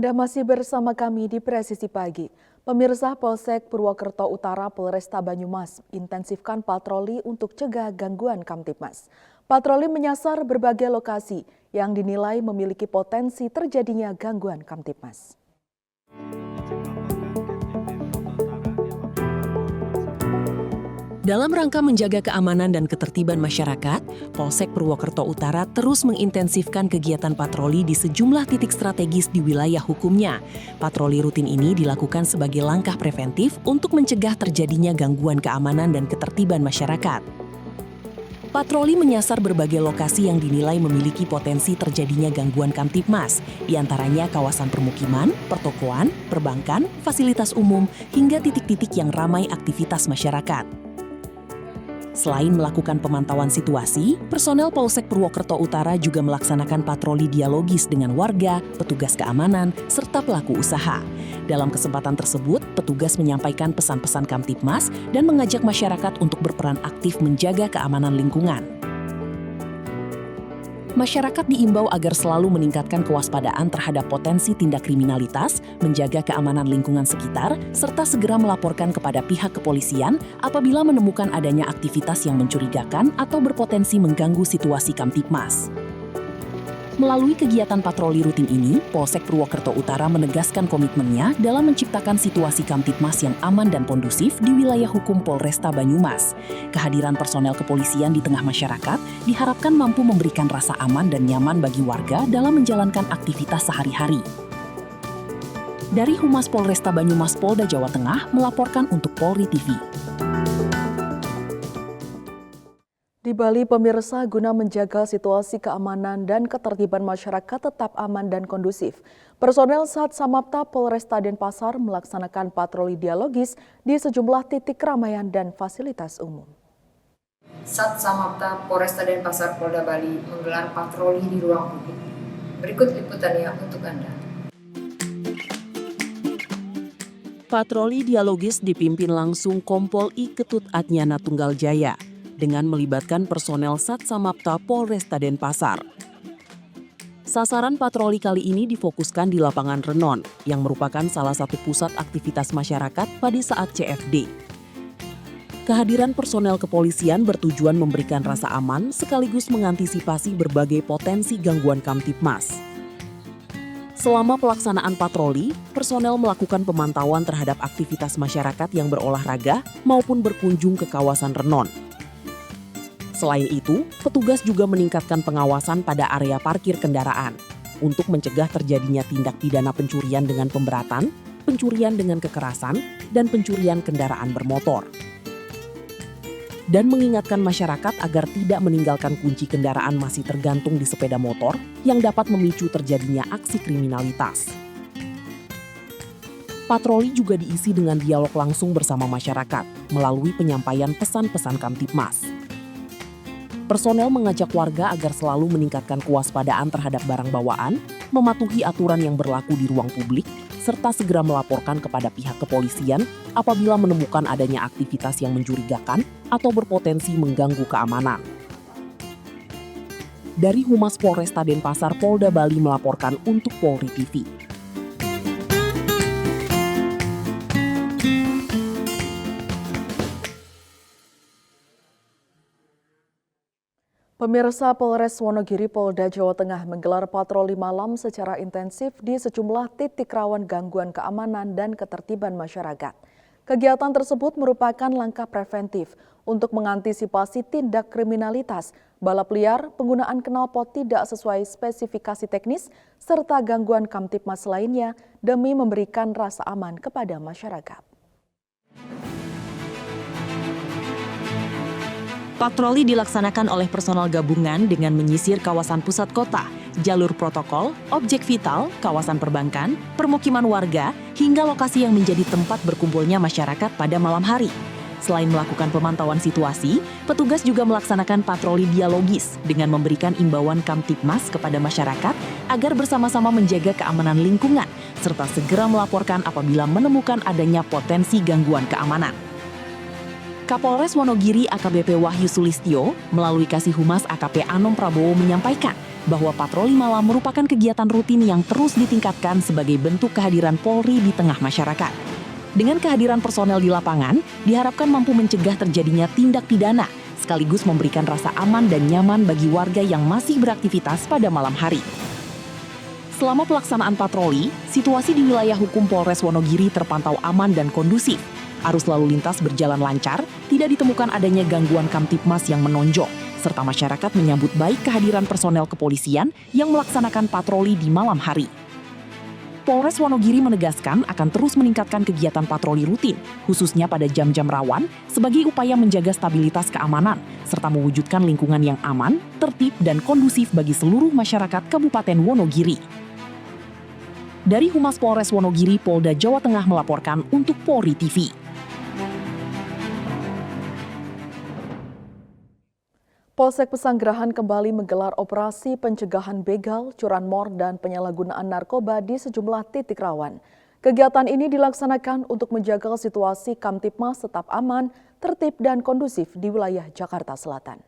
Anda masih bersama kami di Presisi Pagi. Pemirsa, Polsek Purwokerto Utara Polresta Banyumas intensifkan patroli untuk cegah gangguan Kamtibmas. Patroli menyasar berbagai lokasi yang dinilai memiliki potensi terjadinya gangguan Kamtibmas. Dalam rangka menjaga keamanan dan ketertiban masyarakat, Polsek Purwokerto Utara terus mengintensifkan kegiatan patroli di sejumlah titik strategis di wilayah hukumnya. Patroli rutin ini dilakukan sebagai langkah preventif untuk mencegah terjadinya gangguan keamanan dan ketertiban masyarakat. Patroli menyasar berbagai lokasi yang dinilai memiliki potensi terjadinya gangguan Kamtibmas, di antaranya kawasan permukiman, pertokoan, perbankan, fasilitas umum, hingga titik-titik yang ramai aktivitas masyarakat. Selain melakukan pemantauan situasi, personel Polsek Purwokerto Utara juga melaksanakan patroli dialogis dengan warga, petugas keamanan, serta pelaku usaha. Dalam kesempatan tersebut, petugas menyampaikan pesan-pesan Kamtibmas dan mengajak masyarakat untuk berperan aktif menjaga keamanan lingkungan. Masyarakat diimbau agar selalu meningkatkan kewaspadaan terhadap potensi tindak kriminalitas, menjaga keamanan lingkungan sekitar, serta segera melaporkan kepada pihak kepolisian apabila menemukan adanya aktivitas yang mencurigakan atau berpotensi mengganggu situasi Kamtibmas. Melalui kegiatan patroli rutin ini, Polsek Purwokerto Utara menegaskan komitmennya dalam menciptakan situasi Kamtibmas yang aman dan kondusif di wilayah hukum Polresta Banyumas. Kehadiran personel kepolisian di tengah masyarakat diharapkan mampu memberikan rasa aman dan nyaman bagi warga dalam menjalankan aktivitas sehari-hari. Dari Humas Polresta Banyumas Polda Jawa Tengah melaporkan untuk Polri TV. Di Bali, pemirsa, guna menjaga situasi keamanan dan ketertiban masyarakat tetap aman dan kondusif, personel Sat Samapta Polresta Denpasar melaksanakan patroli dialogis di sejumlah titik keramaian dan fasilitas umum. Sat Samapta Polresta Denpasar Polda Bali menggelar patroli di ruang publik. Berikut liputannya untuk Anda. Patroli dialogis dipimpin langsung Kompol I Ketut Adnyana Tunggal Jaya dengan melibatkan personel Sat Samapta Polresta Denpasar. Sasaran patroli kali ini difokuskan di lapangan Renon, yang merupakan salah satu pusat aktivitas masyarakat pada saat CFD. Kehadiran personel kepolisian bertujuan memberikan rasa aman sekaligus mengantisipasi berbagai potensi gangguan Kamtibmas. Selama pelaksanaan patroli, personel melakukan pemantauan terhadap aktivitas masyarakat yang berolahraga maupun berkunjung ke kawasan Renon. Selain itu, petugas juga meningkatkan pengawasan pada area parkir kendaraan untuk mencegah terjadinya tindak pidana pencurian dengan pemberatan, pencurian dengan kekerasan, dan pencurian kendaraan bermotor. Dan mengingatkan masyarakat agar tidak meninggalkan kunci kendaraan masih tergantung di sepeda motor yang dapat memicu terjadinya aksi kriminalitas. Patroli juga diisi dengan dialog langsung bersama masyarakat melalui penyampaian pesan-pesan Kamtibmas. Personel mengajak warga agar selalu meningkatkan kewaspadaan terhadap barang bawaan, mematuhi aturan yang berlaku di ruang publik, serta segera melaporkan kepada pihak kepolisian apabila menemukan adanya aktivitas yang mencurigakan atau berpotensi mengganggu keamanan. Dari Humas Polresta Denpasar Polda Bali melaporkan untuk Polri TV. Pemirsa, Polres Wonogiri Polda Jawa Tengah menggelar patroli malam secara intensif di sejumlah titik rawan gangguan keamanan dan ketertiban masyarakat. Kegiatan tersebut merupakan langkah preventif untuk mengantisipasi tindak kriminalitas, balap liar, penggunaan knalpot tidak sesuai spesifikasi teknis, serta gangguan Kamtibmas lainnya demi memberikan rasa aman kepada masyarakat. Patroli dilaksanakan oleh personel gabungan dengan menyisir kawasan pusat kota, jalur protokol, objek vital, kawasan perbankan, permukiman warga, hingga lokasi yang menjadi tempat berkumpulnya masyarakat pada malam hari. Selain melakukan pemantauan situasi, petugas juga melaksanakan patroli dialogis dengan memberikan imbauan Kamtibmas kepada masyarakat agar bersama-sama menjaga keamanan lingkungan, serta segera melaporkan apabila menemukan adanya potensi gangguan keamanan. Kapolres Wonogiri AKBP Wahyu Sulistyo melalui Kasih Humas AKP Anom Prabowo menyampaikan bahwa patroli malam merupakan kegiatan rutin yang terus ditingkatkan sebagai bentuk kehadiran Polri di tengah masyarakat. Dengan kehadiran personel di lapangan, diharapkan mampu mencegah terjadinya tindak pidana, sekaligus memberikan rasa aman dan nyaman bagi warga yang masih beraktivitas pada malam hari. Selama pelaksanaan patroli, situasi di wilayah hukum Polres Wonogiri terpantau aman dan kondusif. Arus lalu lintas berjalan lancar, tidak ditemukan adanya gangguan Kamtibmas yang menonjol, serta masyarakat menyambut baik kehadiran personel kepolisian yang melaksanakan patroli di malam hari. Polres Wonogiri menegaskan akan terus meningkatkan kegiatan patroli rutin, khususnya pada jam-jam rawan, sebagai upaya menjaga stabilitas keamanan, serta mewujudkan lingkungan yang aman, tertib, dan kondusif bagi seluruh masyarakat Kabupaten Wonogiri. Dari Humas Polres Wonogiri, Polda Jawa Tengah melaporkan untuk Polri TV. Polsek Pesanggerahan kembali menggelar operasi pencegahan begal, curanmor, dan penyalahgunaan narkoba di sejumlah titik rawan. Kegiatan ini dilaksanakan untuk menjaga situasi Kamtibmas tetap aman, tertib, dan kondusif di wilayah Jakarta Selatan.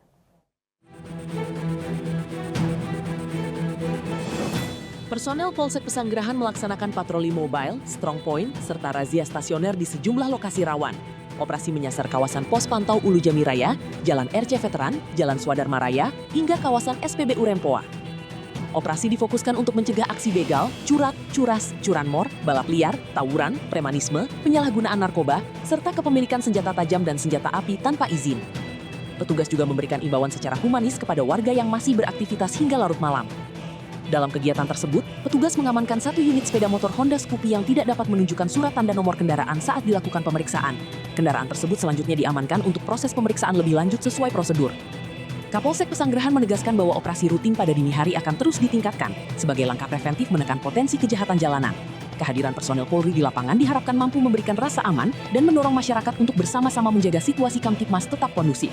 Personel Polsek Pesanggerahan melaksanakan patroli mobile, strong point, serta razia stasioner di sejumlah lokasi rawan. Operasi menyasar kawasan Pos Pantau Ulu Jami Raya, Jalan RC Veteran, Jalan Swadharma Raya, hingga kawasan SPBU Rempoa. Operasi difokuskan untuk mencegah aksi begal, curat, curas, curanmor, balap liar, tawuran, premanisme, penyalahgunaan narkoba, serta kepemilikan senjata tajam dan senjata api tanpa izin. Petugas juga memberikan imbauan secara humanis kepada warga yang masih beraktivitas hingga larut malam. Dalam kegiatan tersebut, petugas mengamankan 1 unit sepeda motor Honda Scoopy yang tidak dapat menunjukkan surat tanda nomor kendaraan saat dilakukan pemeriksaan. Kendaraan tersebut selanjutnya diamankan untuk proses pemeriksaan lebih lanjut sesuai prosedur. Kapolsek Pesanggerahan menegaskan bahwa operasi rutin pada dini hari akan terus ditingkatkan sebagai langkah preventif menekan potensi kejahatan jalanan. Kehadiran personel Polri di lapangan diharapkan mampu memberikan rasa aman dan mendorong masyarakat untuk bersama-sama menjaga situasi Kamtibmas tetap kondusif.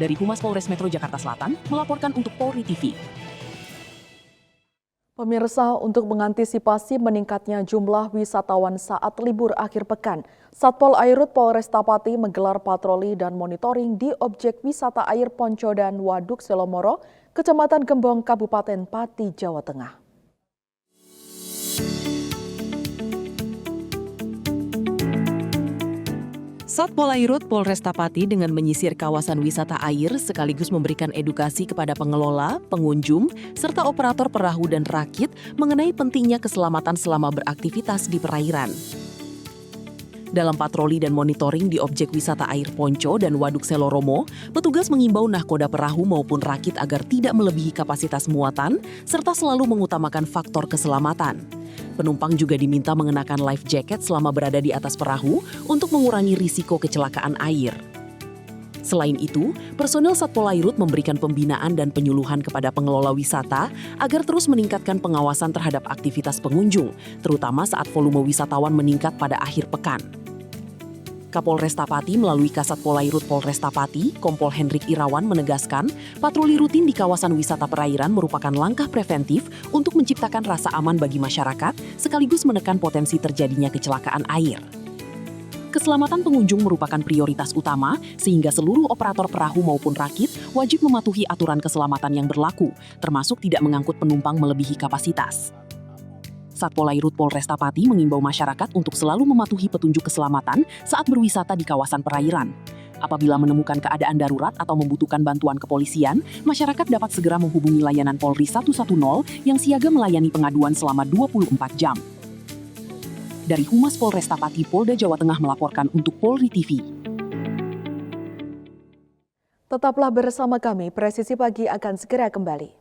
Dari Humas Polres Metro Jakarta Selatan, melaporkan untuk Polri TV. Pemirsa, untuk mengantisipasi meningkatnya jumlah wisatawan saat libur akhir pekan, Satpol Airut Polresta Pati menggelar patroli dan monitoring di objek wisata air Ponco dan Waduk Selomoro, Kecamatan Gembong, Kabupaten Pati, Jawa Tengah. Satpol Airut Polresta Pati dengan menyisir kawasan wisata air sekaligus memberikan edukasi kepada pengelola, pengunjung, serta operator perahu dan rakit mengenai pentingnya keselamatan selama beraktivitas di perairan. Dalam patroli dan monitoring di objek wisata air Ponco dan Waduk Seloromo, petugas mengimbau nahkoda perahu maupun rakit agar tidak melebihi kapasitas muatan, serta selalu mengutamakan faktor keselamatan. Penumpang juga diminta mengenakan life jacket selama berada di atas perahu untuk mengurangi risiko kecelakaan air. Selain itu, personel Satpol Airut memberikan pembinaan dan penyuluhan kepada pengelola wisata agar terus meningkatkan pengawasan terhadap aktivitas pengunjung, terutama saat volume wisatawan meningkat pada akhir pekan. Kapolresta Pati melalui Kasatpol Airut Polresta Pati, Kompol Hendrik Irawan menegaskan, patroli rutin di kawasan wisata perairan merupakan langkah preventif untuk menciptakan rasa aman bagi masyarakat, sekaligus menekan potensi terjadinya kecelakaan air. Keselamatan pengunjung merupakan prioritas utama, sehingga seluruh operator perahu maupun rakit wajib mematuhi aturan keselamatan yang berlaku, termasuk tidak mengangkut penumpang melebihi kapasitas. Satpol Airut Polresta Pati mengimbau masyarakat untuk selalu mematuhi petunjuk keselamatan saat berwisata di kawasan perairan. Apabila menemukan keadaan darurat atau membutuhkan bantuan kepolisian, masyarakat dapat segera menghubungi layanan Polri 110 yang siaga melayani pengaduan selama 24 jam. Dari Humas Polresta Pati, Polda Jawa Tengah melaporkan untuk Polri TV. Tetaplah bersama kami, Presisi Pagi akan segera kembali.